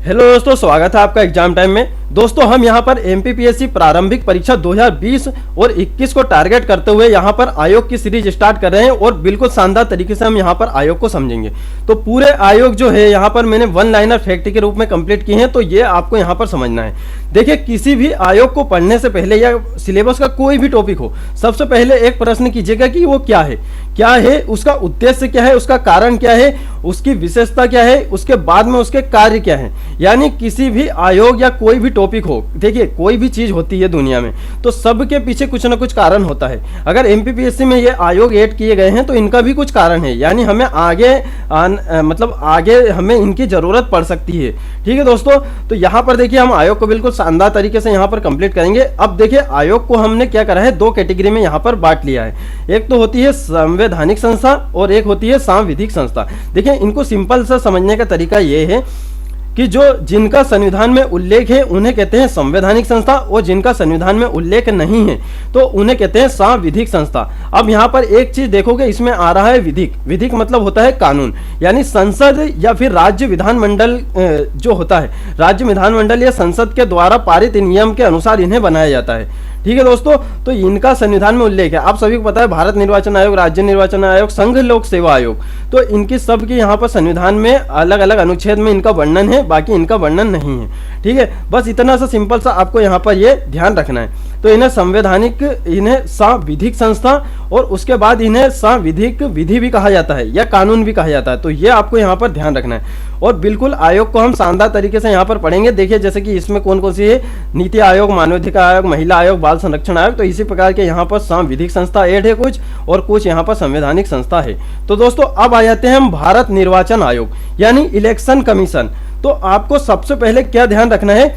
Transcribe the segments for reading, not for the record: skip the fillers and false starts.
Hello दोस्तों, स्वागत है आपका एग्जाम टाइम में। दोस्तों हम यहाँ पर एमपीपीएससी प्रारंभिक परीक्षा 2020 और 21 को टारगेट करते हुए यहाँ पर आयोग की सीरीज स्टार्ट कर रहे हैं और बिल्कुल शानदार तरीके से हम यहाँ पर आयोग को समझेंगे। तो पूरे आयोग जो है यहाँ पर मैंने वन लाइनर फैक्ट के रूप में कंप्लीट किए हैं, तो ये आपको यहाँ पर समझना है। देखिए, किसी भी आयोग को पढ़ने से पहले या सिलेबस का कोई भी टॉपिक हो, सबसे पहले एक प्रश्न कीजिएगा कि वो क्या है, उसका उद्देश्य क्या है, उसका कारण क्या है, उसकी विशेषता क्या है, उसके बाद में उसके कार्य क्या है। यानी किसी भी आयोग या कोई भी टॉपिक हो, देखिए कोई भी चीज होती है दुनिया में तो सबके पीछे कुछ ना कुछ कारण होता है। अगर एमपीपीएससी में ये आयोग ऐड किए गए हैं तो इनका भी कुछ कारण है, यानी हमें आगे हमें इनकी जरूरत पड़ सकती है। ठीक है दोस्तों, तो यहाँ पर देखिए हम आयोग को बिल्कुल शानदार तरीके से यहाँ पर कंप्लीट करेंगे। अब देखिए आयोग को हमने क्या करा है, दो कैटेगरी में यहाँ पर बांट लिया है। एक तो होती है संवैधानिक संस्था और एक होती है सांविधिक संस्था। देखिए इनको सिंपल सा समझने का तरीका ये है कि जिनका संविधान में उल्लेख है उन्हें कहते हैं संवैधानिक संस्था और जिनका संविधान में उल्लेख नहीं है तो उन्हें कहते हैं सांविधिक संस्था। अब यहाँ पर एक चीज देखोगे, इसमें आ रहा है विधिक। विधिक मतलब होता है कानून, यानी संसद या फिर राज्य विधानमंडल जो होता है, राज्य विधानमंडल या संसद के द्वारा पारित नियम के अनुसार इन्हें बनाया जाता है। ठीक है दोस्तों, तो इनका संविधान में उल्लेख है। आप सभी को पता है भारत निर्वाचन आयोग, राज्य निर्वाचन आयोग, संघ लोक सेवा आयोग, तो इनकी सबकी यहाँ पर संविधान में अलग अलग अनुच्छेद में इनका वर्णन है, बाकी इनका वर्णन नहीं है। ठीक है, बस इतना सा सिंपल सा आपको यहाँ पर ये ध्यान रखना है। तो इन्हें संवैधानिक, इन्हें सांविधिक संस्था और उसके बाद इन्हें सांविधिक विधि भी कहा जाता है या कानून भी कहा जाता है। तो ये आपको यहाँ पर ध्यान रखना है और बिल्कुल आयोग को हम शानदार तरीके से यहाँ पर पढ़ेंगे। देखिए जैसे कि इसमें कौन कौन सी है, नीति आयोग, मानवाधिकार आयोग, महिला आयोग, बाल संरक्षण आयोग। तो इसी प्रकार के यहाँ पर सांविधिक संस्था ऐड है कुछ और कुछ यहाँ पर संवैधानिक संस्था है। तो दोस्तों अब आ जाते हैं हम भारत निर्वाचन आयोग यानी इलेक्शन कमीशन। तो आपको सबसे पहले क्या ध्यान रखना है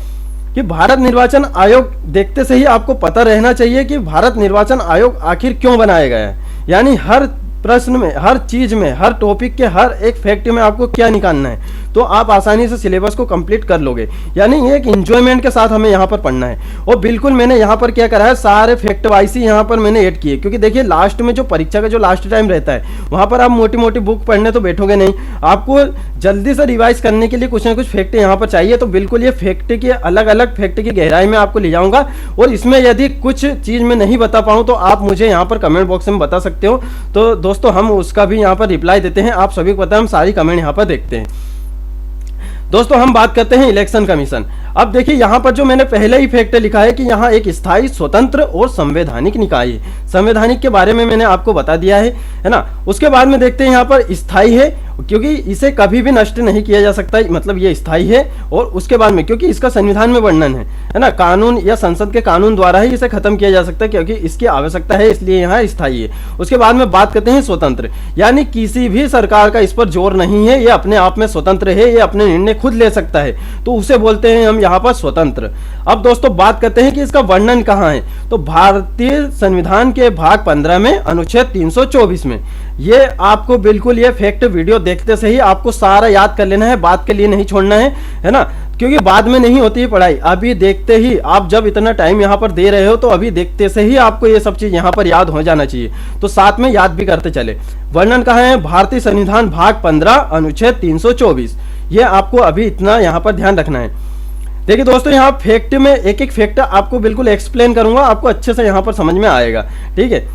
कि भारत निर्वाचन आयोग देखते से ही आपको पता रहना चाहिए कि भारत निर्वाचन आयोग आखिर क्यों बनाया गया है। यानी हर प्रश्न में, हर चीज में, हर टॉपिक के हर एक फैक्ट में आपको क्या निकालना है, तो आप आसानी से सिलेबस को कंप्लीट कर लोगे। यानी एक एंजॉयमेंट के साथ हमें यहाँ पर पढ़ना है। और बिल्कुल मैंने यहाँ पर क्या करा है, सारे फैक्ट वाइज ही यहाँ पर मैंने ऐड किए, क्योंकि देखिए लास्ट में जो परीक्षा का जो लास्ट टाइम रहता है वहाँ पर आप मोटी मोटी बुक पढ़ने तो बैठोगे नहीं, आपको जल्दी से रिवाइज करने के लिए कुछ ना कुछ फैक्ट यहाँ पर चाहिए। तो बिल्कुल ये फैक्ट के अलग अलग फैक्ट की गहराई में आपको ले जाऊंगा और इसमें यदि कुछ चीज मैं नहीं बता पाऊँ तो आप मुझे यहाँ पर कमेंट बॉक्स में बता सकते हो। तो दोस्तों हम उसका भी यहाँ पर रिप्लाई देते हैं। आप सभी को पता है हम सारी कमेंट यहाँ पर देखते हैं। दोस्तों हम बात करते हैं इलेक्शन कमीशन। अब देखिए यहाँ पर जो मैंने पहले ही फैक्ट लिखा है कि यहाँ एक स्थायी, स्वतंत्र और संवैधानिक निकाय है। संवैधानिक के बारे में मैंने आपको बता दिया है ना। उसके बाद में देखते हैं यहाँ पर स्थायी है क्योंकि इसे कभी भी नष्ट नहीं किया जा सकता, मतलब ये स्थायी है। और उसके बाद में क्योंकि इसका संविधान में वर्णन है ना, कानून या संसद के कानून द्वारा ही इसे खत्म किया जा सकता है क्योंकि इसकी आवश्यकता है, इसलिए यहाँ स्थायी है। उसके बाद में बात करते हैं स्वतंत्र, यानी किसी भी सरकार का इस पर जोर नहीं है, ये अपने आप में स्वतंत्र है, ये अपने निर्णय खुद ले सकता है, तो उसे बोलते हैं हम यहाँ पर स्वतंत्र। अब दोस्तों बात करते हैं कि इसका वर्णन कहाँ है, तो भारतीय संविधान के भाग 15 में अनुच्छेद 324 में। ये आपको बिल्कुल ये फैक्ट वीडियो देखते से ही आपको सारा याद कर लेना है, बात के लिए नहीं छोड़ना है ना, क्योंकि बाद में नहीं होती है पढ़ाई। अभी देखते ही, आप जब इतना टाइम यहाँ पर दे रहे हो तो अभी देखते से ही आपको ये सब चीज यहाँ पर याद हो जाना चाहिए, तो साथ में याद भी करते चले। वर्णन कहाँ है, भारतीय संविधान भाग 15 अनुच्छेद 324। ये आपको अभी इतना यहाँ पर ध्यान रखना है। देखिए दोस्तों यहाँ फैक्ट में एक एक फैक्ट आपको बिल्कुल एक्सप्लेन करूंगा, आपको अच्छे से यहाँ पर समझ में आएगा। ठीक है,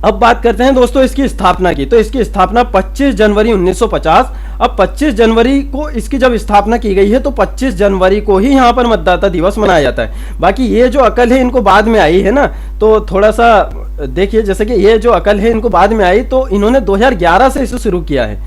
अब बात करते हैं दोस्तों इसकी स्थापना की। तो इसकी स्थापना 25 जनवरी 1950। अब 25 जनवरी को इसकी जब स्थापना की गई है तो 25 जनवरी को ही यहाँ पर मतदाता दिवस मनाया जाता है। बाकी ये जो अकल है इनको बाद में आई है ना, तो थोड़ा सा देखिए, जैसे कि ये जो अकल है इनको बाद में आई, तो इन्होंने 2011 से इसे शुरू किया है।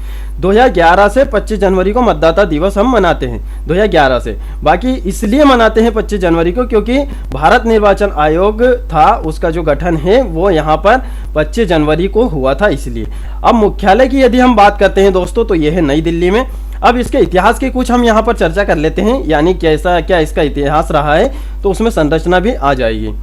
2011 से 25 जनवरी को मतदाता दिवस हम मनाते हैं, 2011 से। बाकी इसलिए मनाते हैं 25 जनवरी को क्योंकि भारत निर्वाचन आयोग था, उसका जो गठन है वो यहाँ पर 25 जनवरी को हुआ था, इसलिए। अब मुख्यालय की यदि हम बात करते हैं दोस्तों तो यह है नई दिल्ली में। अब इसके इतिहास की कुछ हम यहाँ पर चर्चा कर लेते हैं, यानी कैसा क्या इसका इतिहास रहा है, तो उसमें संरचना भी आ जाएगी।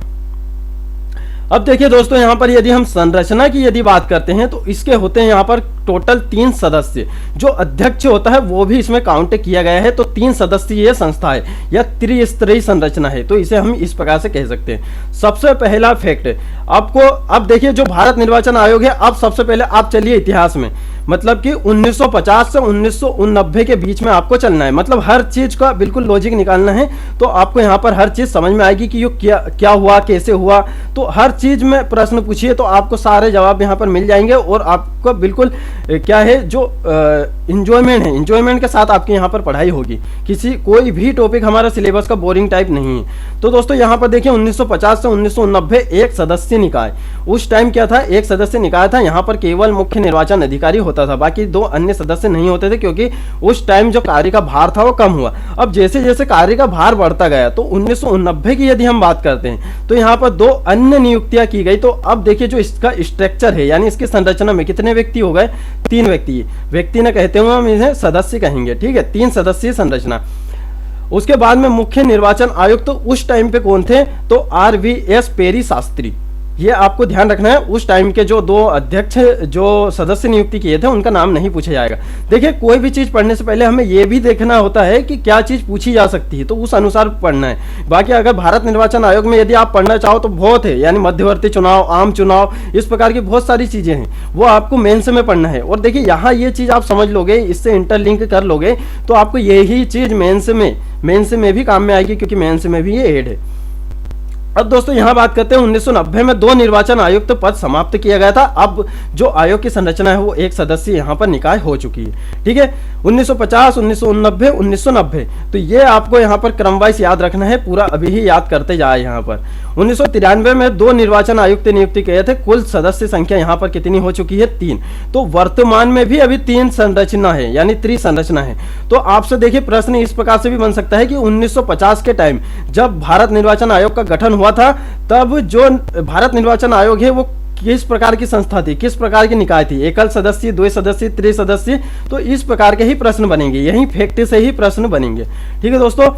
अब देखिए दोस्तों यहाँ पर यदि हम संरचना की यदि बात करते हैं तो इसके होते हैं यहाँ पर टोटल 3 सदस्य, जो अध्यक्ष होता है वो भी इसमें काउंट किया गया है। तो 3 सदस्यीय ये संस्था है या त्रिस्तरीय संरचना है, तो इसे हम इस प्रकार से कह सकते हैं। सबसे पहला फैक्ट आपको, अब देखिए जो भारत निर्वाचन आयोग है, अब सबसे पहले आप चलिए इतिहास में, मतलब कि 1950 से 1989 के बीच में आपको चलना है, मतलब हर चीज का बिल्कुल लॉजिक निकालना है। तो आपको यहाँ पर हर चीज समझ में आएगी कि ये क्या हुआ, कैसे हुआ। तो हर चीज में प्रश्न पूछिए तो आपको सारे जवाब यहाँ पर मिल जाएंगे और आपको बिल्कुल क्या है जो इंजॉयमेंट है, इंजॉयमेंट के साथ आपकी यहाँ पर पढ़ाई होगी। कोई भी टॉपिक हमारा सिलेबस का बोरिंग टाइप नहीं है। तो दोस्तों यहाँ पर देखिए 1950 से 1990 एक सदस्य निकाय, उस टाइम क्या था, एक सदस्य निकाय था। यहाँ पर केवल मुख्य निर्वाचन अधिकारी होता था, बाकी 2 अन्य सदस्य नहीं होते थे, क्योंकि उस टाइम जो कार्य का भार था वो कम हुआ। अब जैसे जैसे कार्य का भार बढ़ता गया तो 1989 की यदि हम बात करते हैं तो यहाँ पर 2 अन्य नियुक्तियां की गई। तो अब देखिए जो इसका स्ट्रक्चर है, यानी इसकी संरचना में कितने व्यक्ति हो गए, 3 व्यक्ति न कहते हुए हम इन्हें सदस्य कहेंगे, ठीक है, 3 सदस्यीय संरचना। उसके बाद में मुख्य निर्वाचन आयुक्त तो उस टाइम पे कौन थे, तो RVS पेरी शास्त्री, ये आपको ध्यान रखना है। उस टाइम के जो 2 अध्यक्ष जो सदस्य नियुक्ति किए थे उनका नाम नहीं पूछा जाएगा। देखिए कोई भी चीज पढ़ने से पहले हमें यह भी देखना होता है कि क्या चीज पूछी जा सकती है, तो उस अनुसार पढ़ना है। बाकी अगर भारत निर्वाचन आयोग में यदि आप पढ़ना चाहो तो बहुत है, यानी मध्यवर्ती चुनाव, आम चुनाव, इस प्रकार की बहुत सारी चीजें हैं, वो आपको मेंस में पढ़ना है। और देखिए यहाँ ये चीज आप समझ लोगे, इससे इंटरलिंक कर लोगे तो आपको यही चीज मेंस में भी काम में आएगी, क्योंकि मेंस में भी ये ऐड है। अब दोस्तों यहाँ बात करते हैं 1990 में 2 निर्वाचन आयुक्त पद समाप्त किया गया था। अब जो आयोग की संरचना है वो 1 सदस्य यहाँ पर निकाय हो चुकी है, ठीक है। 1950, 1989, 1990, तो ये आपको यहाँ पर क्रमवाइज याद रखना है, पूरा अभी ही याद करते जाए। यहाँ पर 1993 में 2 निर्वाचन आयुक्त नियुक्ति किए थे। कुल सदस्य संख्या यहाँ पर कितनी हो चुकी है, 3। तो वर्तमान में भी अभी 3 संरचना है, यानी त्रिसंरचना है। तो आपसे देखिए प्रश्न इस प्रकार से भी बन सकता है कि 1950 के टाइम जब भारत निर्वाचन आयोग का गठन हुआ था, तब जो भारत निर्वाचन आयोग है वो किस प्रकार की संस्था थी, किस प्रकार की निकाय थी, एकल सदस्य, 2 सदस्य, त्रिसदस्य। तो इस प्रकार के ही प्रश्न बनेंगे, यही फैक्ट से ही प्रश्न बनेंगे, ठीक है दोस्तों।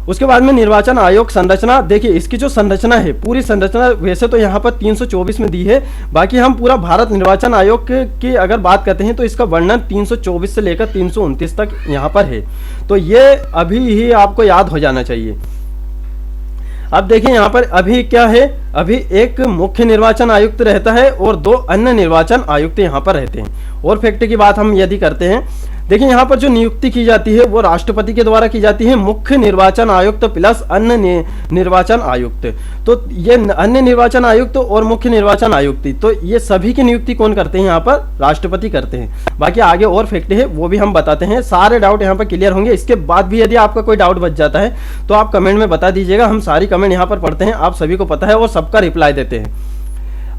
उसके बाद में निर्वाचन आयोग संरचना, देखिए इसकी जो संरचना है, पूरी संरचना वैसे तो यहाँ पर 324 में दी है, बाकी हम पूरा भारत निर्वाचन आयोग की अगर बात करते हैं तो इसका वर्णन 324 से लेकर 329 तक यहाँ पर है। तो ये अभी ही आपको याद हो जाना चाहिए। अब देखिए यहाँ पर अभी क्या है, अभी एक मुख्य निर्वाचन आयुक्त रहता है और 2 अन्य निर्वाचन आयुक्त यहाँ पर रहते हैं। और फैक्ट की बात हम यदि करते हैं, देखिए यहाँ पर जो नियुक्ति की जाती है वो राष्ट्रपति के द्वारा की जाती है, मुख्य निर्वाचन आयुक्त प्लस अन्य निर्वाचन आयुक्त। तो ये अन्य निर्वाचन आयुक्त और मुख्य निर्वाचन आयुक्त, तो ये सभी की नियुक्ति कौन करते हैं, यहाँ पर राष्ट्रपति करते हैं। बाकी आगे और फैक्ट है वो भी हम बताते हैं। सारे डाउट यहाँ पर क्लियर होंगे। इसके बाद भी यदि आपका कोई डाउट बच जाता है तो आप कमेंट में बता दीजिएगा, हम सारी कमेंट यहाँ पर पढ़ते हैं, आप सभी को पता है और सबका रिप्लाई देते हैं।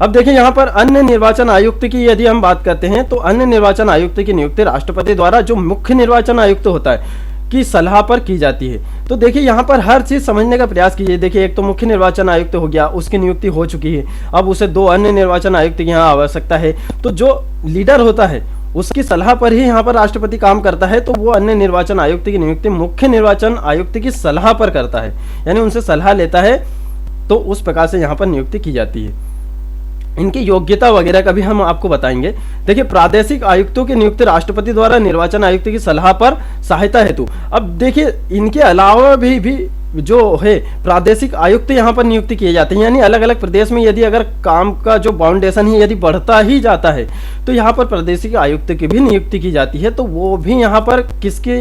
अब देखिए यहाँ पर अन्य निर्वाचन आयुक्त की यदि हम बात करते हैं तो अन्य निर्वाचन आयुक्त की नियुक्ति राष्ट्रपति द्वारा जो मुख्य निर्वाचन आयुक्त होता है की सलाह पर की जाती है। तो देखिए यहाँ पर हर चीज समझने का प्रयास कीजिए। देखिए एक तो मुख्य निर्वाचन आयुक्त हो गया, उसकी नियुक्ति हो चुकी है, अब उसे 2 अन्य निर्वाचन आयुक्त की यहाँ आवश्यकता है। तो जो लीडर होता है उसकी सलाह पर ही यहाँ पर राष्ट्रपति काम करता है, तो वो अन्य निर्वाचन आयुक्त की नियुक्ति मुख्य निर्वाचन आयुक्त की सलाह पर करता है, यानी उनसे सलाह लेता है। तो उस प्रकार से यहाँ पर नियुक्ति की जाती है। इनकी योग्यता वगैरह का भी हम आपको बताएंगे। देखिए प्रादेशिक आयुक्तों की नियुक्ति राष्ट्रपति द्वारा निर्वाचन आयुक्त की सलाह पर सहायता हेतु। अब देखिए इनके अलावा भी जो है प्रादेशिक आयुक्त यहाँ पर नियुक्ति किए जाते हैं, यानी अलग अलग प्रदेश में यदि अगर काम का जो बाउंडेशन है यदि बढ़ता ही जाता है तो यहाँ पर प्रादेशिक आयुक्त की भी नियुक्ति की जाती है। तो वो भी यहाँ पर किसकी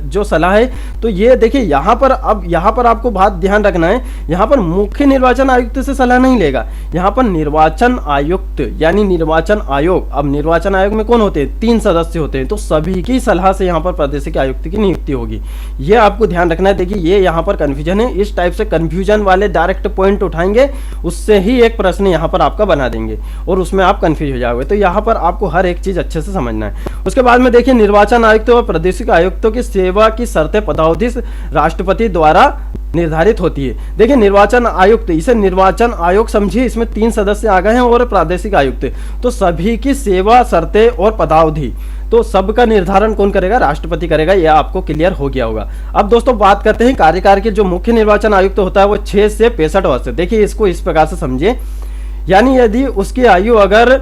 जो सलाह है, तो ये देखिए यहाँ पर, अब यहाँ पर आपको बात ध्यान रखना है, यहाँ पर मुख्य निर्वाचन आयुक्त से सलाह नहीं लेगा, यहाँ पर निर्वाचन आयुक्त यानी निर्वाचन आयोग। अब निर्वाचन आयोग में कौन होते हैं, 3 सदस्य होते हैं, तो सभी की सलाह से यहाँ पर प्रादेशिक आयुक्त की नियुक्ति होगी। ये आपको ध्यान रखना है। देखिए ये यहाँ पर कंफ्यूजन है, इस टाइप से कंफ्यूजन वाले डायरेक्ट पॉइंट उठाएंगे, उससे ही एक प्रश्न यहाँ पर आपका बना देंगे और उसमें आप कंफ्यूज हो जाओगे। तो यहाँ पर आपको हर एक चीज अच्छे से समझना है। उसके बाद में देखिए निर्वाचन आयुक्त और प्रादेशिक आयुक्तों की सेवा की शर्तें पदावधि राष्ट्रपति द्वारा निर्धारित होती है। देखिए निर्वाचन आयुक्त, इसे निर्वाचन आयोग समझिए, इसमें 3 सदस्य आ गए हैं और प्रादेशिक आयुक्त, तो सभी की सेवा शर्तें और पदावधि तो सबका निर्धारण कौन करेगा, राष्ट्रपति करेगा। यह आपको क्लियर हो गया होगा। अब दोस्तों बात करते हैं कार्यकाल के। जो मुख्य निर्वाचन आयुक्त होता है वो 6 से 65 वर्ष। देखिए इसको इस प्रकार से समझिए, यानी यदि उसकी आयु अगर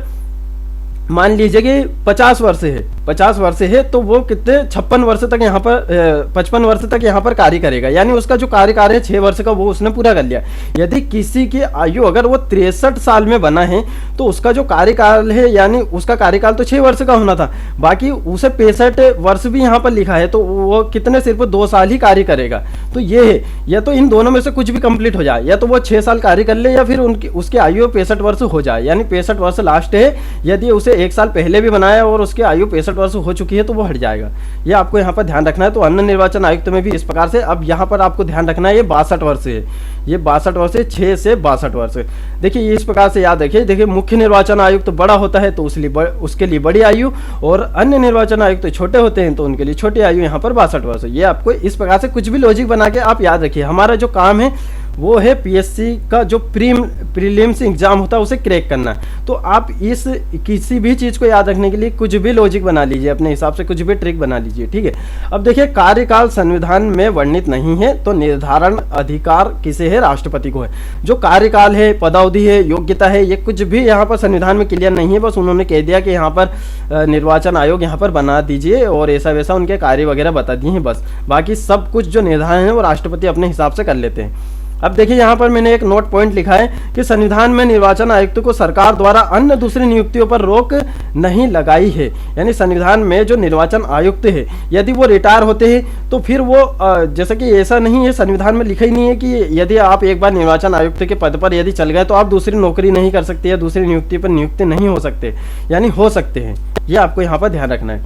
मान लीजिए कि 50 वर्ष है, 50 वर्ष है, तो वो कितने 56 वर्ष तक यहाँ पर 55 वर्ष तक यहाँ पर कार्य करेगा, यानी उसका जो कार्यकाल है 6 वर्ष का वो उसने पूरा कर लिया। यदि किसी की आयु अगर वो 63 साल में बना है तो उसका जो कार्यकाल है यानी उसका कार्यकाल तो 6 वर्ष का होना था, बाकी उसे 65 वर्ष भी यहाँ पर लिखा है, तो वो कितने सिर्फ 2 साल ही कार्य करेगा। तो ये है, या तो इन दोनों में से कुछ भी कंप्लीट हो जाए, या तो वो 6 साल कार्य कर ले या फिर उनकी उसकी आयु 65 वर्ष हो जाए, यानी 65 वर्ष लास्ट है। यदि उसे 1 साल पहले भी बनाया और उसकी आयु 65 वर्ष हो चुकी है तो वो हट जाएगा। ये आपको यहाँ पर ध्यान रखना है। तो अन्य निर्वाचन आयुक्त में भी इस प्रकार से, अब यहाँ पर आपको ध्यान रखना है ये 62 वर्ष है, ये 62 वर्ष है, 6 से 62 वर्ष। देखिए ये इस प्रकार से याद रखिए। देखिए मुख्य निर्वाचन आयुक्त बड़ा होता है तो उसके लिए बड़ी आयु, और अन्य निर्वाचन आयुक्त छोटे होते हैं तो उनके लिए छोटी आयु यहाँ पर 62 वर्ष। ये आपको इस प्रकार से कुछ भी लॉजिक बना के आप याद रखिए। हमारा जो काम है वो है पीएससी का जो प्रीलिम्स एग्जाम होता है उसे क्रैक करना। तो आप इस किसी भी चीज को याद रखने के लिए कुछ भी लॉजिक बना लीजिए, अपने हिसाब से कुछ भी ट्रिक बना लीजिए, ठीक है। अब देखिए कार्यकाल संविधान में वर्णित नहीं है तो निर्धारण अधिकार किसे है, राष्ट्रपति को है। जो कार्यकाल है, पदावधि है, योग्यता है, ये कुछ भी यहाँ पर संविधान में क्लियर नहीं है। बस उन्होंने कह दिया कि यहाँ पर निर्वाचन आयोग यहाँ पर बना दीजिए और ऐसा वैसा उनके कार्य वगैरह बता दिए हैं बस। बाकी सब कुछ जो निर्धारण है वो राष्ट्रपति अपने हिसाब से कर लेते हैं। अब देखिए यहाँ पर मैंने एक नोट पॉइंट लिखा है कि संविधान में निर्वाचन आयुक्त को सरकार द्वारा अन्य दूसरी नियुक्तियों पर रोक नहीं लगाई है। यानी संविधान में जो निर्वाचन आयुक्त है यदि वो रिटायर होते हैं तो फिर वो जैसा कि ऐसा नहीं है, संविधान में लिखा ही नहीं है कि यदि आप एक बार निर्वाचन आयुक्त के पद पर यदि चल गए तो आप दूसरी नौकरी नहीं कर सकते या दूसरी नियुक्ति पर नियुक्त नहीं हो सकते, यानी हो सकते हैं। ये आपको यहाँ पर ध्यान रखना है।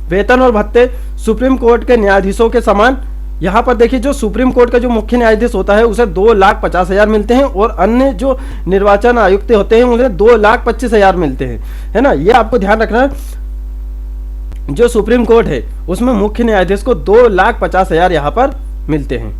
वेतन और भत्ते सुप्रीम कोर्ट के न्यायाधीशों के समान। यहाँ पर देखिए जो सुप्रीम कोर्ट का जो मुख्य न्यायाधीश होता है उसे 2,50,000 मिलते हैं और अन्य जो निर्वाचन आयुक्त होते हैं उन्हें 2,25,000 मिलते हैं, है ना। ये आपको ध्यान रखना है। जो सुप्रीम कोर्ट है उसमें मुख्य न्यायाधीश को 2,50,000 यहाँ पर मिलते हैं।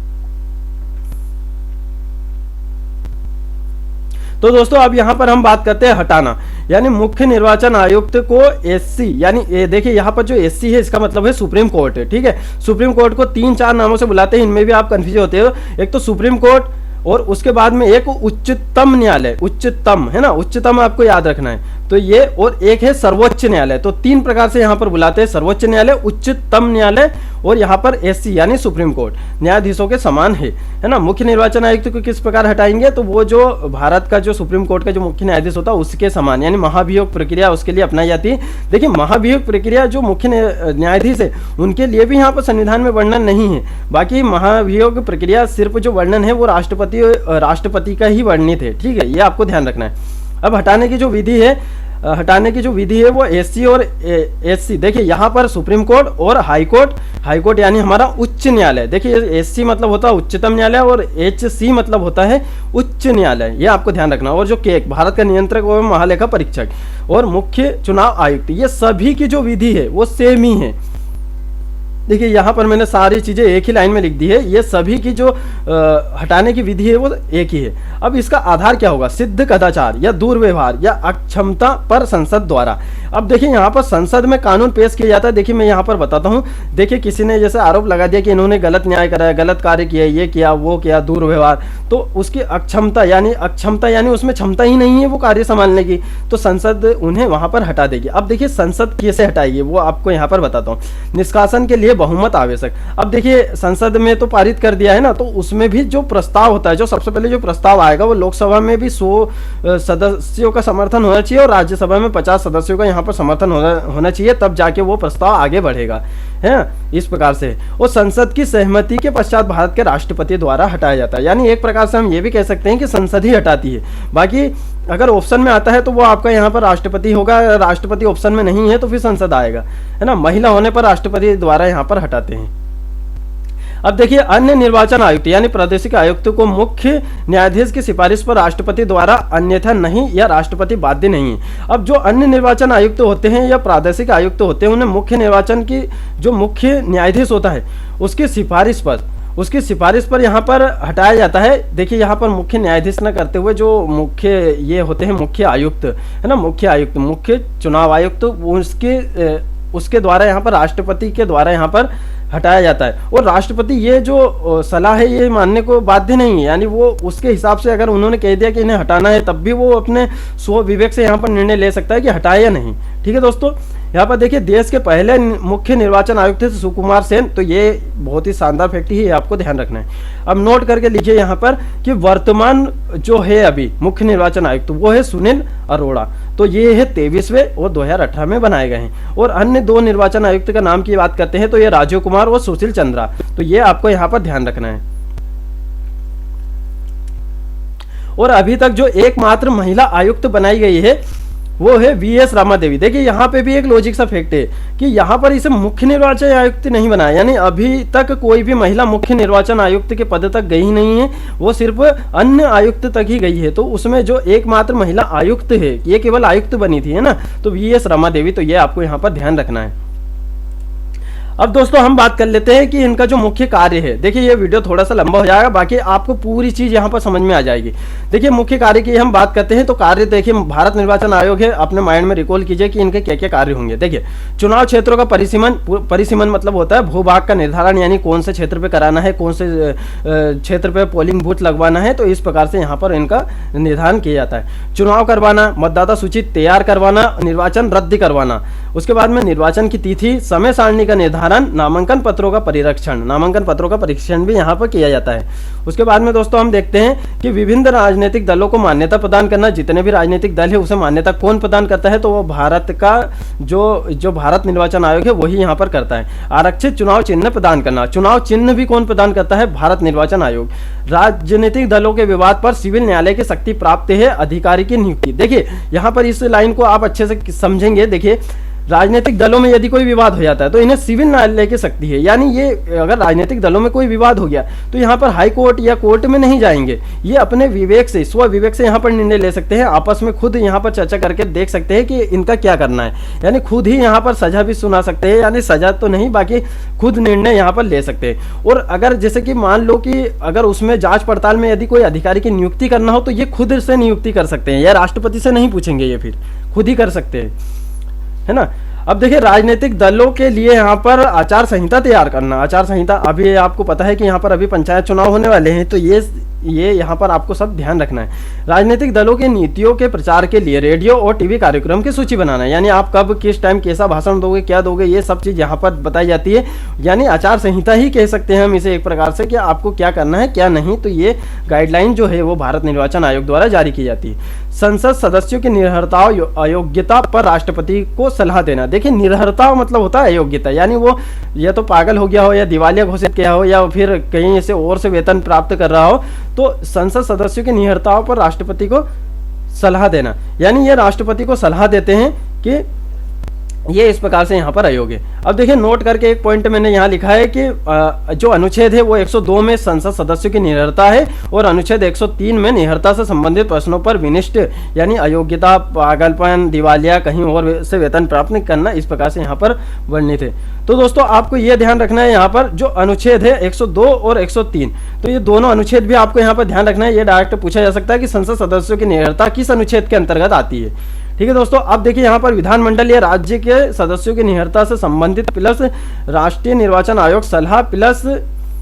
तो दोस्तों अब यहाँ पर हम बात करते हैं हटाना, यानी मुख्य निर्वाचन आयुक्त को एससी, यानी देखिए यहाँ पर जो एससी है इसका मतलब है सुप्रीम कोर्ट है, ठीक है। सुप्रीम कोर्ट को 3-4 नामों से बुलाते हैं, इनमें भी आप कंफ्यूज होते हो। एक तो सुप्रीम कोर्ट और उसके बाद में एक उच्चतम न्यायालय, उच्चतम है ना, उच्चतम आपको याद रखना है। तो ये, और एक है सर्वोच्च न्यायालय। तो 3 प्रकार से यहाँ पर बुलाते हैं, सर्वोच्च न्यायालय, उच्चतम न्यायालय और यहाँ पर एससी यानी सुप्रीम कोर्ट न्यायाधीशों के समान है ना। मुख्य निर्वाचन आयुक्त को किस प्रकार हटाएंगे, तो वो जो भारत का जो सुप्रीम कोर्ट का जो मुख्य न्यायाधीश होता है उसके समान, यानी महाभियोग प्रक्रिया उसके लिए अपनाई जाती है। देखिए महाभियोग प्रक्रिया जो मुख्य न्यायाधीश है उनके लिए भी यहाँ पर संविधान में वर्णन नहीं है। बाकी महाभियोग प्रक्रिया सिर्फ जो वर्णन है वो राष्ट्रपति का ही वर्णित है, ठीक है। ये आपको ध्यान रखना है। अब हटाने की जो विधि है वो एससी और एससी। देखिए यहाँ पर सुप्रीम कोर्ट और हाई कोर्ट यानी हमारा उच्च न्यायालय। देखिए एससी मतलब होता है उच्चतम न्यायालय और एचसी मतलब होता है उच्च न्यायालय, ये आपको ध्यान रखना। और जो केक भारत का नियंत्रक एवं महालेखा परीक्षक और मुख्य चुनाव आयुक्त, ये सभी की जो विधि है वो सेम ही है। देखिए यहाँ पर मैंने सारी चीजें एक ही लाइन में लिख दी है। ये सभी की जो हटाने की विधि है वो एक ही है। अब इसका आधार क्या होगा, सिद्ध कदाचार या दुर्व्यवहार या अक्षमता पर संसद द्वारा। अब देखिए यहाँ पर संसद में कानून पेश किया जाता है। देखिए मैं यहाँ पर बताता हूँ। देखिए किसी ने जैसे आरोप लगा दिया कि इन्होंने गलत न्याय कराया, गलत कार्य किया, ये किया वो किया, दुर्व्यवहार, तो उसकी अक्षमता यानी उसमें क्षमता ही नहीं है वो कार्य संभालने की, तो संसद उन्हें वहां पर हटा देगी। अब देखिए संसद कैसे हटाएगी वो आपको यहाँ पर बताता हूँ। निष्कासन के लिए बहुमत आवश्यक। अब देखिए संसद में तो पारित कर दिया है ना, तो उसमें भी जो प्रस्ताव होता है, जो सबसे पहले जो प्रस्ताव आएगा वो लोकसभा में भी 100 सदस्यों का समर्थन होना चाहिए और राज्यसभा में 50 सदस्यों का यहाँ पर समर्थन होना चाहिए, तब जाके वो प्रस्ताव आगे बढ़ेगा, है इस प्रकार से। और संसद की सहमति के पश्चात भारत के राष्ट्रपति द्वारा हटाया जाता है। यानी एक प्रकार से हम ये भी कह सकते हैं कि संसद ही हटाती है। बाकी अगर ऑप्शन में आता है तो वो आपका यहाँ पर राष्ट्रपति होगा, राष्ट्रपति ऑप्शन में नहीं है तो फिर संसद आएगा, है ना। महिला होने पर राष्ट्रपति द्वारा यहाँ पर हटाते हैं। अब देखिए अन्य निर्वाचन आयुक्त यानी प्रादेशिक आयुक्त को मुख्य न्यायाधीश की सिफारिश पर राष्ट्रपति द्वारा अन्यथा नहीं या राष्ट्रपति बाध्य नहीं है। अब जो अन्य निर्वाचन आयुक्त होते हैं या प्रादेशिक आयुक्त होते हैं उन्हें मुख्य निर्वाचन की जो मुख्य न्यायाधीश होता है उसकी सिफारिश पर यहाँ पर हटाया जाता है। देखिए यहाँ पर मुख्य न्यायाधीश न करते हुए जो मुख्य ये होते हैं मुख्य आयुक्त, है ना, मुख्य चुनाव आयुक्त, उसके द्वारा यहाँ पर राष्ट्रपति के द्वारा यहाँ पर हटाया जाता है। और राष्ट्रपति ये जो सलाह है ये मानने को बाध्य नहीं है, यानी वो उसके हिसाब से अगर उन्होंने कह दिया कि इन्हें हटाना है तब भी वो अपने स्व विवेक से यहाँ पर निर्णय ले सकता है कि हटाए या नहीं। ठीक है दोस्तों, यहाँ पर देखिए देश के पहले मुख्य निर्वाचन आयुक्त थे सुकुमार सेन, तो ये बहुत ही शानदार फैक्ट ही आपको ध्यान रखना है। अब नोट करके लिखिए यहाँ पर कि वर्तमान जो है अभी मुख्य निर्वाचन आयुक्त वो है सुनील अरोड़ा, तो ये है 23वें और 2018 में बनाए गए हैं। और अन्य 2 निर्वाचन आयुक्त का नाम की बात करते हैं तो ये राजीव कुमार और सुशील चंद्रा, तो ये आपको यहाँ पर ध्यान रखना है। और अभी तक जो एकमात्र महिला आयुक्त बनाई गई है वो है वीएस रामा देवी। देखिए यहाँ पे भी एक लॉजिक सा फैक्ट है कि यहाँ पर इसे मुख्य निर्वाचन आयुक्त नहीं बनाया, यानी अभी तक कोई भी महिला मुख्य निर्वाचन आयुक्त के पद तक गई नहीं है, वो सिर्फ अन्य आयुक्त तक ही गई है। तो उसमें जो एकमात्र महिला आयुक्त है ये केवल आयुक्त बनी थी, है ना, तो वीएस रामा देवी, तो ये आपको यहाँ पर ध्यान रखना है। अब दोस्तों हम बात कर लेते हैं कि इनका जो मुख्य कार्य है। देखिए ये वीडियो थोड़ा सा लंबा हो जाएगा, बाकी आपको पूरी चीज यहाँ पर समझ में आ जाएगी। देखिए मुख्य कार्य की हम बात करते हैं तो कार्य देखिए भारत निर्वाचन आयोग है, अपने माइंड में रिकॉल कीजिए कि इनके क्या क्या कार्य होंगे। देखिए चुनाव क्षेत्रों का परिसीमन मतलब होता है भूभाग का निर्धारण, यानी कौन से क्षेत्र पे कराना है, कौन से क्षेत्र पे पोलिंग बूथ लगवाना है, तो इस प्रकार से यहाँ पर इनका निर्धारण किया जाता है। चुनाव करवाना, मतदाता सूची तैयार करवाना, निर्वाचन रद्द करवाना, उसके बाद में निर्वाचन की तिथि, समय सारणी का निर्धारण, नामांकन पत्रों का परीक्षण, नामांकन पत्रों का परीक्षण भी यहाँ पर किया जाता है। उसके बाद में दोस्तों हम देखते हैं कि विभिन्न राजनीतिक दलों को मान्यता प्रदान करना, जितने भी राजनीतिक दल है उसे मान्यता कौन प्रदान करता है, तो वो भारत का जो भारत निर्वाचन आयोग है वही यहाँ पर करता है। आरक्षित चुनाव चिन्ह प्रदान करना, चुनाव चिन्ह भी कौन प्रदान करता है, भारत निर्वाचन आयोग। राजनीतिक दलों के विवाद पर सिविल न्यायालय की शक्ति प्राप्त है, अधिकारी की नियुक्ति। देखिए यहाँ पर इस लाइन को आप अच्छे से समझेंगे। देखिए राजनीतिक दलों में यदि कोई विवाद हो जाता है तो इन्हें सिविल न्यायालय की शक्ति है, यानी ये अगर राजनीतिक दलों में कोई विवाद हो गया तो यहाँ पर हाई कोर्ट या कोर्ट में नहीं जाएंगे, ये अपने विवेक से, स्व विवेक से यहाँ पर निर्णय ले सकते हैं, आपस में खुद यहाँ पर चर्चा करके देख सकते हैं कि इनका क्या करना है, यानी खुद ही यहाँ पर सजा भी सुना सकते हैं, यानी सजा तो नहीं बाकी खुद निर्णय यहाँ पर ले सकते हैं। और अगर जैसे कि मान लो कि अगर उसमें जांच पड़ताल में यदि कोई अधिकारी की नियुक्ति करना हो तो ये खुद से नियुक्ति कर सकते हैं, या राष्ट्रपति से नहीं पूछेंगे, ये फिर खुद ही कर सकते हैं, है ना। अब देखिए राजनीतिक दलों के लिए यहाँ पर आचार संहिता तैयार करना, आचार संहिता अभी आपको पता है कि यहाँ पर अभी पंचायत चुनाव होने वाले हैं, तो ये यहाँ पर आपको सब ध्यान रखना है। राजनीतिक दलों के नीतियों के प्रचार के लिए रेडियो और टीवी कार्यक्रम की सूची बनाना, यानी आप कब किस टाइम कैसा भाषण दोगे, क्या दोगे, ये सब चीज यहाँ पर बताई जाती है, यानी आचार संहिता ही कह सकते हैं हम इसे एक प्रकार से कि आपको क्या करना है क्या नहीं, तो ये गाइडलाइन जो है वो भारत निर्वाचन आयोग द्वारा जारी की जाती है। संसद सदस्यों की निर्भरता अयोग्यता पर राष्ट्रपति को सलाह देना। देखिए निर्भरता मतलब होता है अयोग्यता, यानी वो या तो पागल हो गया हो या दिवालिया घोषित किया हो या फिर कहीं से और से वेतन प्राप्त कर रहा हो, तो संसद सदस्यों की निर्भरताओं पर राष्ट्रपति को सलाह देना, यानी ये राष्ट्रपति को सलाह देते हैं कि ये इस प्रकार से यहाँ पर अयोग्य है। अब देखिए नोट करके एक पॉइंट मैंने यहाँ लिखा है कि जो अनुच्छेद है वो 102 में संसद सदस्यों की निर्भरता है और अनुच्छेद 103 में निर्भरता से संबंधित प्रश्नों पर विनिष्ट, यानी अयोग्यता, पागलपन, दिवालिया, कहीं और से वेतन प्राप्त नहीं करना, इस प्रकार से यहाँ पर वर्णित है। तो दोस्तों आपको ये ध्यान रखना है, यहाँ पर जो अनुच्छेद है 102 और 103, तो ये दोनों अनुच्छेद भी आपको यहाँ पर ध्यान रखना है। ये डायरेक्ट पूछा जा सकता है कि संसद सदस्यों की निर्भरता किस अनुच्छेद के अंतर्गत आती है। ठीक है दोस्तों, अब देखिए यहाँ पर विधानमंडल या राज्य के सदस्यों की निर्भरता से संबंधित प्लस राष्ट्रीय निर्वाचन आयोग सलाह प्लस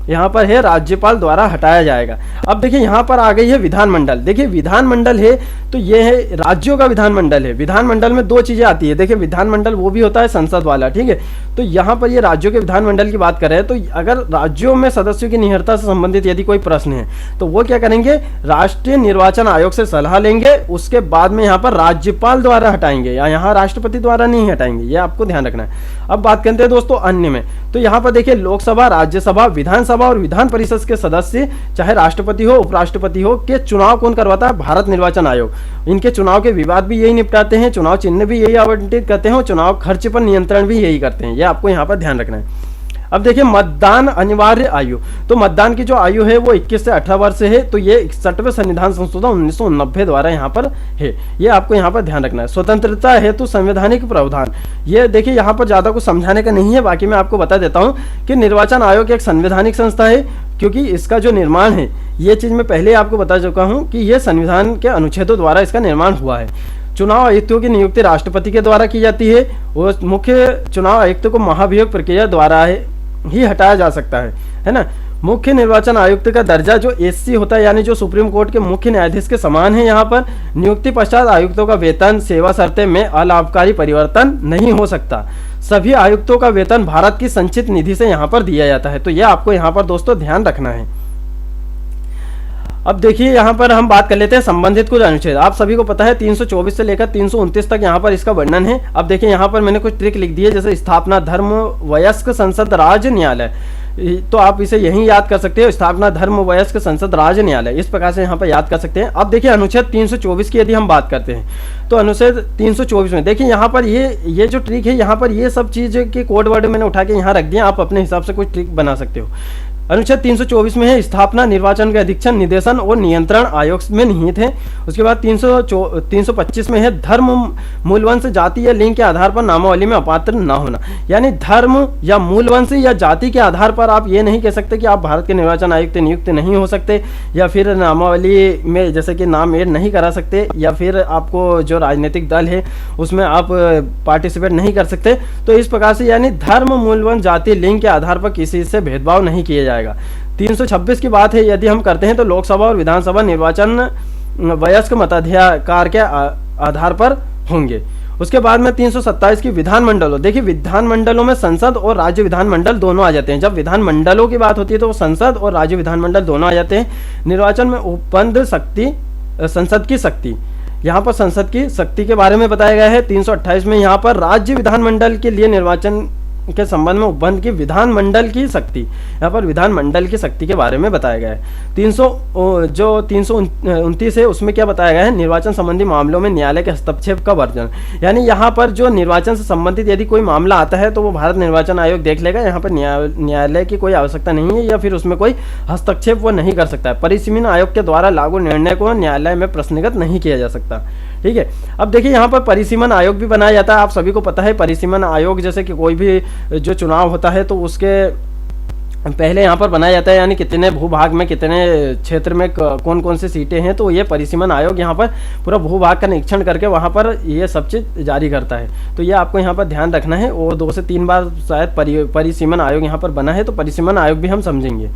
यहाँ पर है राज्यपाल द्वारा हटाया जाएगा। अब देखिए यहाँ पर आ गई है विधानमंडल। देखिए विधानमंडल है तो ये है राज्यों का विधानमंडल है। विधानमंडल में दो चीजें आती है, देखिए विधानमंडल वो भी होता है संसद वाला, ठीक है। तो यहाँ पर ये राज्यों के विधानमंडल की बात कर रहे हैं, तो अगर राज्यों में सदस्यों की निर्भरता से संबंधित यदि कोई प्रश्न है तो वो क्या करेंगे, राष्ट्रीय निर्वाचन आयोग से सलाह लेंगे, उसके बाद में यहाँ पर राज्यपाल द्वारा हटाएंगे, या यहाँ राष्ट्रपति द्वारा नहीं हटाएंगे, ये आपको ध्यान रखना है। अब बात करते हैं दोस्तों अन्य में, तो यहाँ पर देखिए लोकसभा, राज्यसभा, विधानसभा और विधान परिषद के सदस्य, चाहे राष्ट्रपति हो उपराष्ट्रपति हो, के चुनाव कौन करवाता है, भारत निर्वाचन आयोग। इनके चुनाव के विवाद भी यही निपटाते हैं, चुनाव चिन्ह भी यही आवंटित करते हैं और चुनाव खर्च पर नियंत्रण भी यही करते हैं, ये आपको यहाँ पर ध्यान रखना है। अब देखिए मतदान अनिवार्य आयु, तो मतदान की जो आयु है वो 21 से 18 वर्ष है, तो ये 61वें संविधान संशोधन 1990 द्वारा यहाँ पर है, ये आपको यहाँ पर ध्यान रखना है। स्वतंत्रता हेतु संवैधानिक प्रावधान, ये देखिए यहाँ पर ज्यादा कुछ समझाने का नहीं है, बाकी मैं आपको बता देता हूँ कि निर्वाचन आयोग एक संवैधानिक संस्था है, क्योंकि इसका जो निर्माण है, ये चीज मैं पहले आपको बता चुका हूँ कि ये संविधान के अनुच्छेदों द्वारा इसका निर्माण हुआ है। चुनाव आयुक्तों की नियुक्ति राष्ट्रपति के द्वारा की जाती है और मुख्य चुनाव आयुक्त को महाभियोग प्रक्रिया द्वारा है, ही हटाया जा सकता है ना। मुख्य निर्वाचन आयुक्त का दर्जा जो एससी होता है, यानी जो सुप्रीम कोर्ट के मुख्य न्यायाधीश के समान है। यहाँ पर नियुक्ति पश्चात आयुक्तों का वेतन सेवा शर्तें में अलाभकारी परिवर्तन नहीं हो सकता। सभी आयुक्तों का वेतन भारत की संचित निधि से यहाँ पर दिया जाता है। तो यह आपको यहाँ पर दोस्तों ध्यान रखना है। अब देखिए यहाँ पर हम बात कर लेते हैं संबंधित कुछ अनुच्छेद। आप सभी को पता है 324 से लेकर 329 तक यहाँ पर इसका वर्णन है। अब देखिए यहाँ पर मैंने कुछ ट्रिक लिख दी है, जैसे स्थापना, धर्म, वयस्क, संसद, राज्य, न्यायालय। तो आप इसे यहीं याद कर सकते हो, स्थापना, धर्म, वयस्क, संसद, राज्य, न्यायालय, इस प्रकार से यहाँ पर याद कर सकते हैं। अब देखिए अनुच्छेद 324 की यदि हम बात करते हैं तो अनुच्छेद 324 में देखिए यहाँ पर ये जो ट्रिक है, यहाँ पर ये सब चीज़ के कोड वर्ड मैंने उठा के यहाँ रख दिए, आप अपने हिसाब से कुछ ट्रिक बना सकते हो। अनुच्छेद 324 में है स्थापना, निर्वाचन के अधीक्षण, निदेशन और नियंत्रण आयोग में निहित है। उसके बाद 325 में है धर्म, मूलवंश, जाति या लिंग के आधार पर नामावली में अपात्र न होना। यानी धर्म या मूलवंश या जाति के आधार पर आप ये नहीं कह सकते कि आप भारत के निर्वाचन आयुक्त नियुक्त नहीं हो सकते, या फिर नामावली में जैसे कि नाम ऐड नहीं करा सकते, या फिर आपको जो राजनीतिक दल है उसमें आप पार्टिसिपेट नहीं कर सकते। तो इस प्रकार से यानी धर्म, मूलवंश, जाति, लिंग के आधार पर किसी से भेदभाव नहीं किया जाएगा। 326 की बात है यदि हम करते हैं तो लोकसभा और विधानसभा निर्वाचन वयस्क मताधिकार के आधार पर होंगे। उसके बाद में 327 की विधानमंडलों, देखिए विधानमंडलों में संसद और राज्य विधानमंडल दोनों आ जाते हैं। जब विधानमंडलों की बात होती है तो संसद और राज्य विधानमंडल दोनों आ जाते हैं। निर्वाचन में उपबंध शक्ति, संसद की शक्ति, यहाँ पर संसद की शक्ति के बारे में बताया गया है। 328 में यहाँ पर राज्य विधानमंडल के लिए निर्वाचन के संबंध में उपबंध की विधानमंडल की शक्ति, यहाँ पर विधानमंडल की शक्ति के बारे में बताया गया है। 329 है उसमें क्या बताया गया है, निर्वाचन संबंधी मामलों में न्यायालय के हस्तक्षेप का वर्जन। यानी यहाँ पर जो निर्वाचन से संबंधित यदि कोई मामला आता है तो वो भारत निर्वाचन आयोग देख लेगा, यहाँ पर न्यायालय की कोई आवश्यकता नहीं है, या फिर उसमें कोई हस्तक्षेप वो नहीं कर सकता है। परिसीमन आयोग के द्वारा लागू निर्णय को न्यायालय में प्रश्नगत नहीं किया जा सकता। ठीक है, अब देखिए यहाँ पर परिसीमन आयोग भी बनाया जाता है। आप सभी को पता है परिसीमन आयोग जैसे कि कोई भी जो चुनाव होता है तो उसके पहले यहाँ पर बनाया जाता है, यानी कितने भूभाग में कितने क्षेत्र में कौन कौन सी सीटें हैं, तो ये परिसीमन आयोग यहाँ पर पूरा भूभाग का निरीक्षण करके वहाँ पर ये सब चीज़ जारी करता है। तो ये आपको यहाँ पर ध्यान रखना है, और 2 से 3 बार शायद परिसीमन आयोग यहाँ पर बना है, तो परिसीमन आयोग भी हम समझेंगे।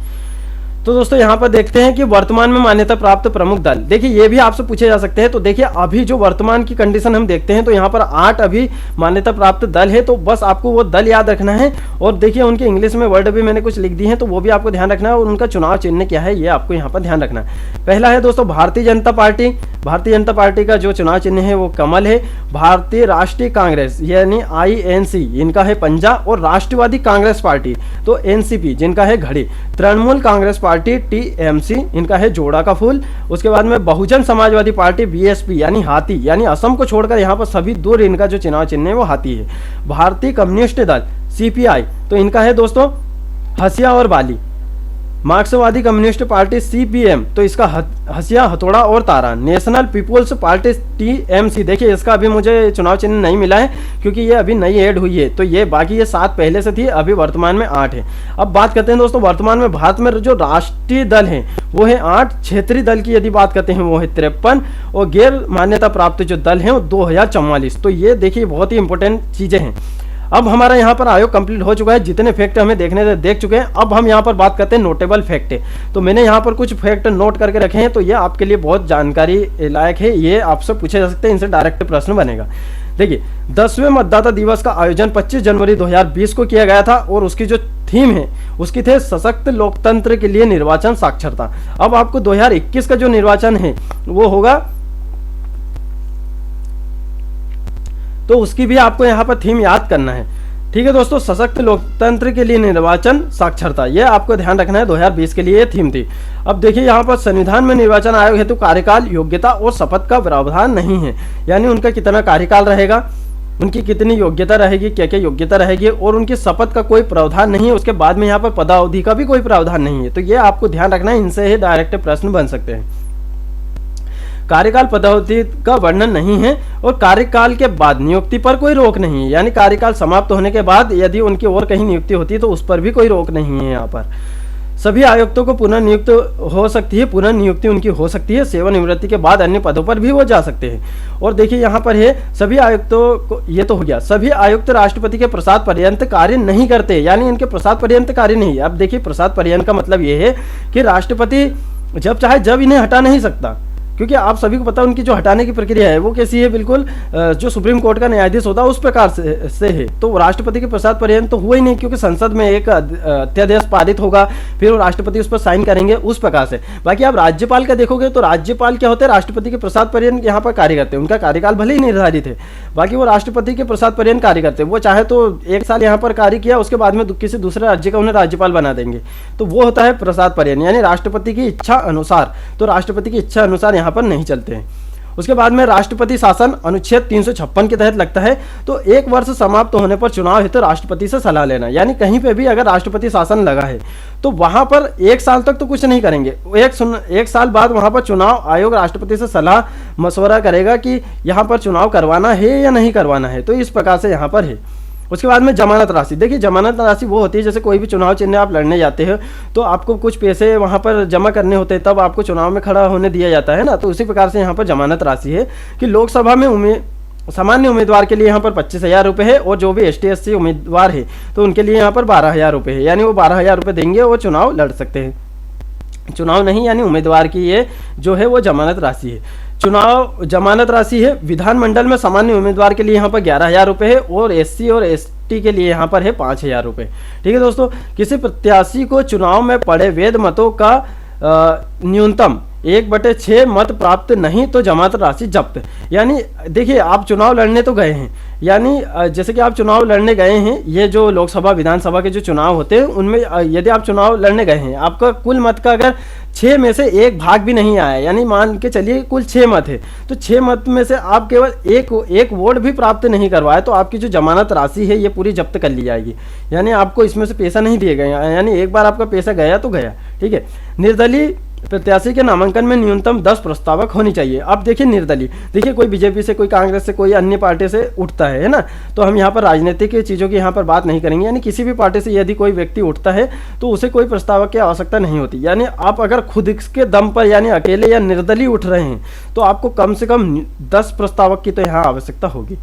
तो दोस्तों यहाँ पर देखते हैं कि वर्तमान में मान्यता प्राप्त प्रमुख दल, देखिए ये भी आपसे पूछे जा सकते हैं। तो देखिए अभी जो वर्तमान की कंडीशन हम देखते हैं तो यहाँ पर 8 अभी मान्यता प्राप्त दल है, तो बस आपको वो दल याद रखना है। और देखिए उनके इंग्लिश में वर्ड भी मैंने कुछ लिख दिए हैं, तो वो भी आपको ध्यान रखना है, और उनका चुनाव चिन्ह क्या है ये आपको यहाँ पर ध्यान रखना है। पहला है दोस्तों भारतीय जनता पार्टी। भारतीय जनता पार्टी का जो चुनाव चिन्ह है वो कमल है। भारतीय राष्ट्रीय कांग्रेस यानी INC इनका है पंजा, और राष्ट्रवादी कांग्रेस पार्टी तो NCP जिनका है घड़ी। तृणमूल कांग्रेस पार्टी TMC इनका है जोड़ा का फूल। उसके बाद में बहुजन समाजवादी पार्टी BSP यानी हाथी, यानी असम को छोड़कर यहाँ पर सभी दूर इनका जो चुनाव चिन्ह है वो हाथी है। भारतीय कम्युनिस्ट दल CPI तो इनका है दोस्तों हसिया और बाली। मार्क्सवादी कम्युनिस्ट पार्टी CPM तो इसका हसिया, हथौड़ा और तारा। नेशनल पीपुल्स पार्टी TMC, देखिए इसका अभी मुझे चुनाव चिन्ह नहीं मिला है क्योंकि ये अभी नई ऐड हुई है, तो ये बाकी ये 7 पहले से थी, अभी वर्तमान में 8 है। अब बात करते हैं दोस्तों वर्तमान में भारत में जो राष्ट्रीय दल है वो है 8। क्षेत्रीय दल की यदि बात करते हैं वो है 53, और गैर मान्यता प्राप्त जो दल है वो 2044। तो ये देखिए बहुत ही इंपॉर्टेंट चीजें हैं। अब हमारा यहाँ पर आयोग कंप्लीट हो चुका है, जितने फैक्ट हमें देखने थे देख चुके हैं। अब हम यहाँ पर बात करते हैं नोटेबल फैक्ट है, तो मैंने यहाँ पर कुछ फैक्ट नोट करके रखे हैं, तो ये आपके लिए बहुत जानकारी लायक है, ये आपसे पूछे जा सकते हैं, इनसे डायरेक्ट प्रश्न बनेगा। देखिए 10वें मतदाता दिवस का आयोजन 25 जनवरी 2020 को किया गया था, और उसकी जो थीम है उसकी थे सशक्त लोकतंत्र के लिए निर्वाचन साक्षरता। अब आपको 2021 का जो निर्वाचन है वो होगा, तो उसकी भी आपको यहाँ पर थीम याद करना है। ठीक है दोस्तों, सशक्त लोकतंत्र के लिए निर्वाचन साक्षरता, ये आपको ध्यान रखना है, 2020 के लिए ये थीम थी। अब देखिए यहाँ पर संविधान में निर्वाचन आयोग हेतु कार्यकाल, योग्यता और शपथ का प्रावधान नहीं है, यानी उनका कितना कार्यकाल रहेगा, उनकी कितनी योग्यता रहेगी, क्या क्या योग्यता रहेगी, और उनकी शपथ का कोई प्रावधान नहीं है। उसके बाद में यहाँ पर पदावधि का भी कोई प्रावधान नहीं है, तो ये आपको ध्यान रखना है, इनसे ही डायरेक्ट प्रश्न बन सकते हैं। कार्यकाल पदावधि का वर्णन नहीं है, और कार्यकाल के बाद नियुक्ति पर कोई रोक नहीं है, यानी कार्यकाल समाप्त होने के बाद यदि उनकी और कहीं नियुक्ति होती है तो उस पर भी कोई रोक नहीं है। यहाँ पर सभी आयुक्तों को पुनः नियुक्त हो सकती है, पुनः नियुक्ति उनकी हो सकती है, सेवानिवृत्ति के बाद अन्य पदों पर भी वो जा सकते हैं। और देखिए यहाँ पर है सभी आयुक्तों को, ये तो हो गया, सभी आयुक्त राष्ट्रपति के प्रसाद पर्यंत कार्य नहीं करते, यानी इनके प्रसाद पर्यंत कार्य नहीं। अब देखिए प्रसाद पर्यंत का मतलब ये है कि राष्ट्रपति जब चाहे जब इन्हें हटा नहीं सकता, क्योंकि आप सभी को पता उनकी जो हटाने की प्रक्रिया है वो कैसी है, बिल्कुल जो सुप्रीम कोर्ट का न्यायाधीश होता है उस प्रकार से है। तो राष्ट्रपति के प्रसाद पर्यंत तो हुआ ही नहीं, क्योंकि संसद में एक अध्यादेश पारित होगा, फिर वो राष्ट्रपति उस पर साइन करेंगे, उस प्रकार से। बाकी आप राज्यपाल का देखोगे तो राज्यपाल क्या होते हैं, राष्ट्रपति के प्रसाद पर्यंत यहाँ पर कार्य करते हैं। उनका कार्यकाल भले ही निर्धारित है, बाकी वो राष्ट्रपति के प्रसाद पर्यंत कार्य करते हैं। वो चाहे तो 1 साल यहाँ पर कार्य किया, उसके बाद में किसी दूसरे राज्य का उन्हें राज्यपाल बना देंगे, तो वो होता है प्रसाद पर्यंत, यानी राष्ट्रपति की इच्छा अनुसार। तो राष्ट्रपति की इच्छा अनुसार यहाँ पर नहीं चलते हैं। उसके बाद में राष्ट्रपति शासन अनुच्छेद 356 के तहत लगता है। तो 1 वर्ष समाप्त होने पर चुनाव हेतु राष्ट्रपति से सलाह लेना, यानी कहीं पे भी अगर राष्ट्रपति शासन लगा है तो वहां पर 1 साल तक तो कुछ नहीं करेंगे, 1 साल बाद वहां पर चुनाव आयोग राष्ट्रपति से सलाह मशवरा करेगा कि यहाँ पर चुनाव करवाना है या नहीं करवाना है। तो इस प्रकार से यहाँ पर है। उसके बाद में जमानत राशि, देखिए जमानत राशि वो होती है जैसे कोई भी चुनाव चिन्ह आप लड़ने जाते हो तो आपको कुछ पैसे वहाँ पर जमा करने होते हैं, तब आपको चुनाव में खड़ा होने दिया जाता है ना। तो उसी प्रकार से यहाँ पर जमानत राशि है कि लोकसभा में सामान्य उम्मीदवार के लिए यहाँ पर 25,000 रुपये है, और जो भी ST/SC उम्मीदवार है तो उनके लिए यहाँ पर 12,000 रुपये है, यानी वो 12,000 रुपये देंगे और चुनाव लड़ सकते हैं। चुनाव नहीं, यानी उम्मीदवार की ये जो है वो जमानत राशि है। चुनाव जमानत राशि है। विधानमंडल में सामान्य उम्मीदवार के लिए यहाँ पर 11,000 रुपये है, और SC और ST के लिए यहाँ पर है 5,000 रुपये। ठीक है दोस्तों, किसी प्रत्याशी को चुनाव में पड़े वैध मतों का न्यूनतम 1/6 मत प्राप्त नहीं तो जमानत राशि जब्त। यानी देखिए आप चुनाव लड़ने तो गए हैं, यानी जैसे कि आप चुनाव लड़ने गए हैं, ये जो लोकसभा विधानसभा के जो चुनाव होते हैं उनमें यदि आप चुनाव लड़ने गए हैं, आपका कुल मत का अगर 6 में से 1 भाग भी नहीं आया, यानी मान के चलिए कुल 6 मत है, तो 6 मत में से आप केवल एक वोट भी प्राप्त नहीं करवाए तो आपकी जो जमानत राशि है ये पूरी जब्त कर ली जाएगी, यानी आपको इसमें से पैसा नहीं दिए गए, यानी एक बार आपका पैसा गया तो गया। ठीक है। निर्दलीय प्रत्याशी के नामांकन में न्यूनतम 10 प्रस्तावक होनी चाहिए। अब देखिए निर्दलीय, देखिए कोई बीजेपी से, कोई कांग्रेस से, कोई अन्य पार्टी से उठता है ना, तो हम यहाँ पर राजनीतिक चीज़ों की यहाँ पर बात नहीं करेंगे, यानी किसी भी पार्टी से यदि कोई व्यक्ति उठता है तो उसे कोई प्रस्तावक की आवश्यकता नहीं होती। यानी आप अगर खुद के दम पर यानी अकेले या निर्दलीय उठ रहे हैं तो आपको कम से कम 10 प्रस्तावक की तो यहाँ आवश्यकता होगी।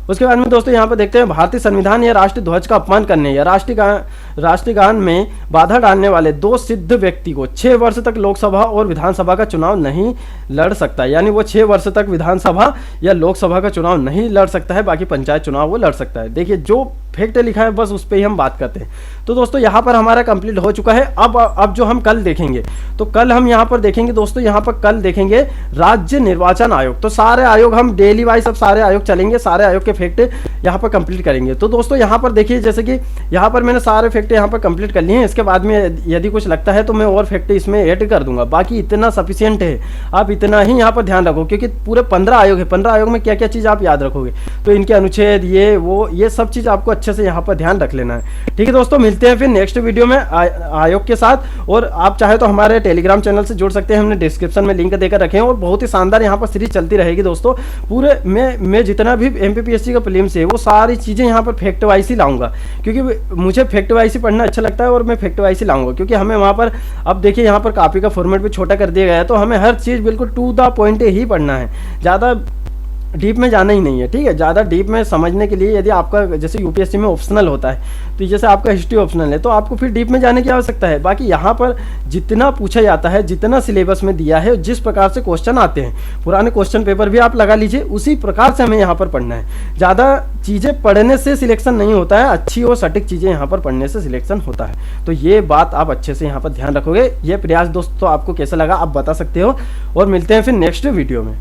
उसके बाद में दोस्तों यहाँ पर देखते हैं भारतीय संविधान या राष्ट्रीय ध्वज का अपमान करने या राष्ट्रीय गान में बाधा डालने वाले 2 सिद्ध व्यक्ति को 6 वर्ष तक लोकसभा और विधानसभा का चुनाव नहीं लड़ सकता, यानी वो 6 वर्ष तक विधानसभा या लोकसभा का चुनाव नहीं लड़ सकता है, बाकी पंचायत चुनाव वो लड़ सकता है। देखिए जो फैक्ट लिखा है बस उस पर ही हम बात करते हैं। तो दोस्तों यहाँ पर हमारा कंप्लीट हो चुका है। अब जो हम कल देखेंगे, तो कल हम यहाँ पर देखेंगे दोस्तों, यहाँ पर कल देखेंगे राज्य निर्वाचन आयोग। तो सारे आयोग हम डेली वाइज सब सारे आयोग चलेंगे, सारे आयोग के फैक्ट यहाँ पर कंप्लीट करेंगे। तो दोस्तों यहाँ पर देखिए जैसे कि यहाँ पर मैंने सारे फैक्ट यहाँ पर कंप्लीट कर लिए हैं, इसके बाद में यदि कुछ लगता है तो मैं और फैक्ट इसमें ऐड कर दूंगा, बाकी इतना सफिशियंट है, आप इतना ही यहाँ पर ध्यान रखो, क्योंकि पूरे 15 आयोग है, 15 आयोग में क्या क्या चीज़ आप याद रखोगे तो इनके अनुच्छेद ये सब चीज़ आपको अच्छे से यहाँ पर ध्यान रख लेना है। ठीक है दोस्तों, मिलते हैं फिर नेक्स्ट वीडियो में आयोग के साथ, और आप चाहे तो हमारे टेलीग्राम चैनल से जुड़ सकते हैं, हमने डिस्क्रिप्शन में लिंक देकर रखे हैं, और बहुत ही शानदार यहाँ पर सीरीज चलती रहेगी दोस्तों। पूरे मैं जितना भी MPPSC का प्रीलिम्स है वो सारी चीज़ें यहाँ पर फैक्ट वाइज ही लाऊंगा, क्योंकि मुझे फैक्ट वाइज ही पढ़ना अच्छा लगता है, और मैं फैक्ट वाइज ही लाऊंगा, क्योंकि हमें वहाँ पर अब देखिए यहाँ पर कॉपी का फॉर्मेट भी छोटा कर दिया गया है, तो हमें हर चीज़ बिल्कुल टू द पॉइंट ही पढ़ना है, ज़्यादा डीप में जाना ही नहीं है। ठीक है, ज़्यादा डीप में समझने के लिए यदि आपका जैसे UPSC में ऑप्शनल होता है, तो जैसे आपका हिस्ट्री ऑप्शनल है तो आपको फिर डीप में जाने की आवश्यकता है। बाकी यहाँ पर जितना पूछा जाता है, जितना सिलेबस में दिया है, जिस प्रकार से क्वेश्चन आते हैं, पुराने क्वेश्चन पेपर भी आप लगा लीजिए, उसी प्रकार से हमें यहाँ पर पढ़ना है। ज़्यादा चीज़ें पढ़ने से सिलेक्शन नहीं होता है, अच्छी और सटीक चीज़ें यहाँ पर पढ़ने से सिलेक्शन होता है। तो ये बात आप अच्छे से यहाँ पर ध्यान रखोगे। ये प्रयास दोस्तों आपको कैसा लगा आप बता सकते हो, और मिलते हैं फिर नेक्स्ट वीडियो में।